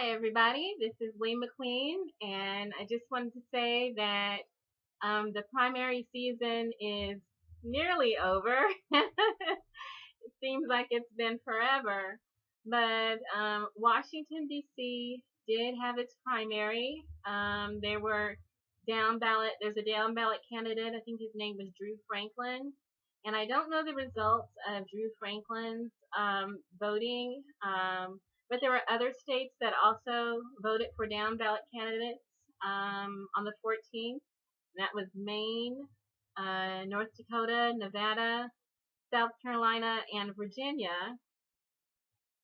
Hi, everybody. This is Lee McQueen, and I just wanted to say that the primary season is nearly over. It seems like it's been forever, but Washington, D.C. did have its primary. There were down ballot. There's a down ballot candidate. I think his name was Drew Franklin, and I don't know the results of Drew Franklin's voting. But there were other states that also voted for down ballot candidates on the 14th. And that was Maine, North Dakota, Nevada, South Carolina, and Virginia.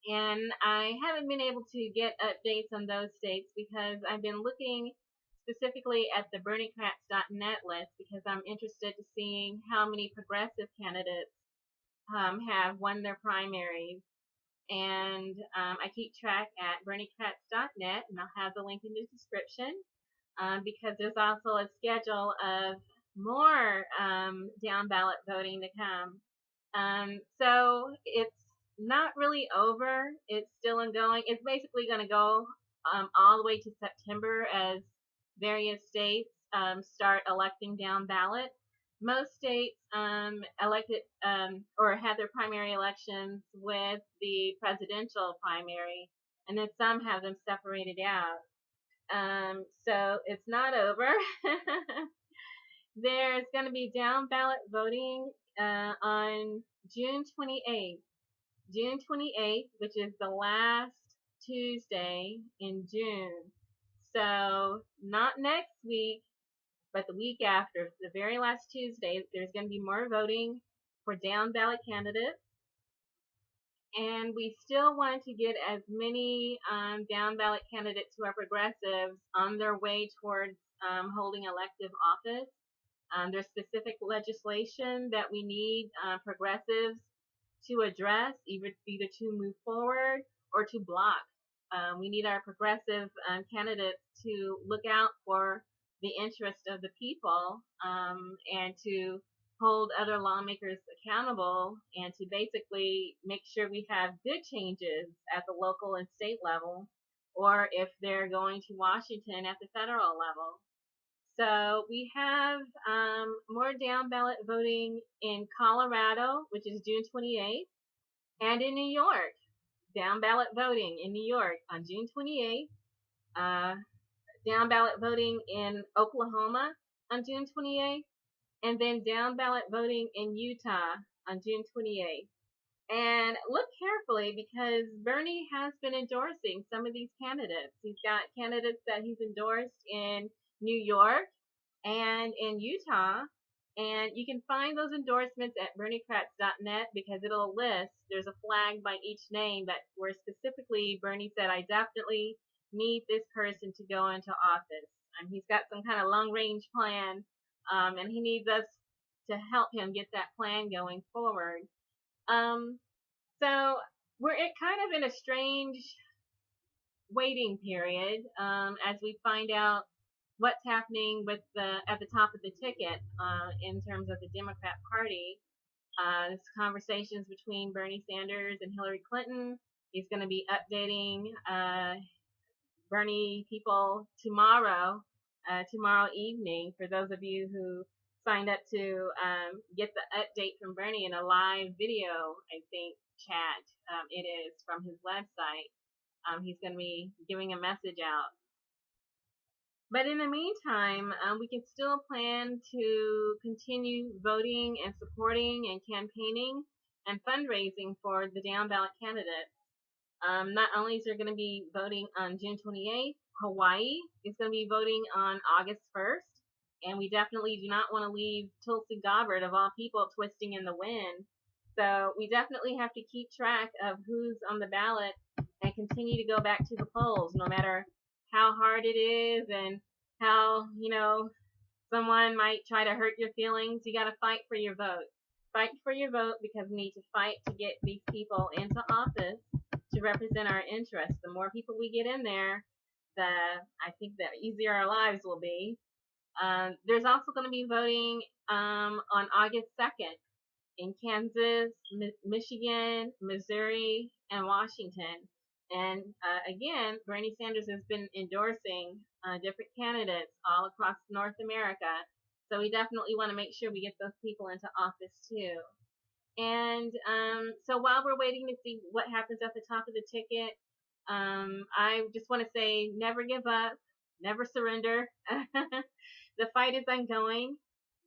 And I haven't been able to get updates on those states because I've been looking specifically at the BernieCrats.net list because I'm interested to seeing how many progressive candidates have won their primaries. And I keep track at BernieCrats.net, and I'll have the link in the description because there's also a schedule of more down ballot voting to come. So it's not really over. It's still ongoing. It's basically going to go all the way to September as various states start electing down ballot. Most states elected or had their primary elections with the presidential primary, and then some have them separated out. So it's not over. There's going to be down ballot voting on June 28th. June 28th, which is the last Tuesday in June. So not next week, but the week after, the very last Tuesday, there's going to be more voting for down ballot candidates. And we still want to get as many down ballot candidates who are progressives on their way towards holding elective office. There's specific legislation that we need progressives to address, either to move forward or to block. We need our progressive candidates to look out for the interest of the people and to hold other lawmakers accountable and to basically make sure we have good changes at the local and state level, or if they're going to Washington at the federal level. So we have more down ballot voting in Colorado, which is June 28th, and in New York. Down ballot voting in New York on June 28th. Down ballot voting in Oklahoma on June 28th. And then down ballot voting in Utah on June 28th. And look carefully because Bernie has been endorsing some of these candidates. He's got candidates that he's endorsed in New York and in Utah. And you can find those endorsements at BernieCrats.net because it'll list, there's a flag by each name that where specifically Bernie said, I definitely need this person to go into office. And he's got some kind of long-range plan, and he needs us to help him get that plan going forward. So we're kind of in a strange waiting period as we find out what's happening with at the top of the ticket in terms of the Democrat Party. This conversations between Bernie Sanders and Hillary Clinton. He's going to be updating Bernie people tomorrow evening. For those of you who signed up to get the update from Bernie in a live video, I think, chat, it is from his website. He's going to be giving a message out. But in the meantime, we can still plan to continue voting and supporting and campaigning and fundraising for the down ballot candidates. Not only is there going to be voting on June 28th, Hawaii is going to be voting on August 1st. And we definitely do not want to leave Tulsi Gabbard, of all people, twisting in the wind. So we definitely have to keep track of who's on the ballot and continue to go back to the polls, no matter how hard it is and how, someone might try to hurt your feelings. You got to fight for your vote. Fight for your vote because we need to fight to get these people into office to represent our interests. The more people we get in there, I think the easier our lives will be. There's also going to be voting on August 2nd in Kansas, Michigan, Missouri, and Washington. And again, Bernie Sanders has been endorsing different candidates all across North America. So we definitely want to make sure we get those people into office too. And so while we're waiting to see what happens at the top of the ticket, I just want to say never give up, never surrender. The fight is ongoing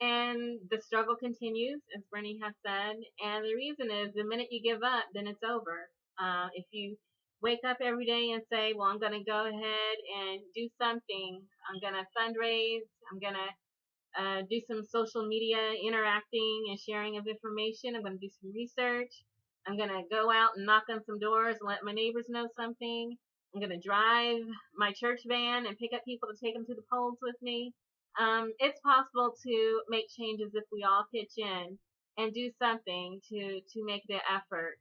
and the struggle continues, as Bernie has said. And the reason is the minute you give up, then it's over. If you wake up every day and say, well, I'm going to go ahead and do something, I'm going to fundraise, I'm going to do some social media interacting and sharing of information. I'm going to do some research. I'm going to go out and knock on some doors and let my neighbors know something. I'm going to drive my church van and pick up people to take them to the polls with me. It's possible to make changes if we all pitch in and do something to make the effort.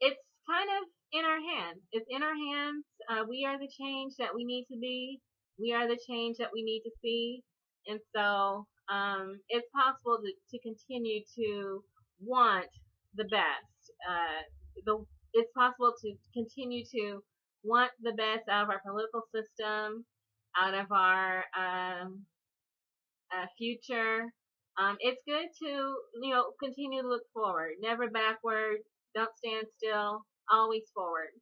It's kind of in our hands. It's in our hands. We are the change that we need to be. We are the change that we need to see. And so it's possible to continue to want the best. It's possible to continue to want the best out of our political system, out of our future. It's good to continue to look forward, never backward. Don't stand still. Always forward.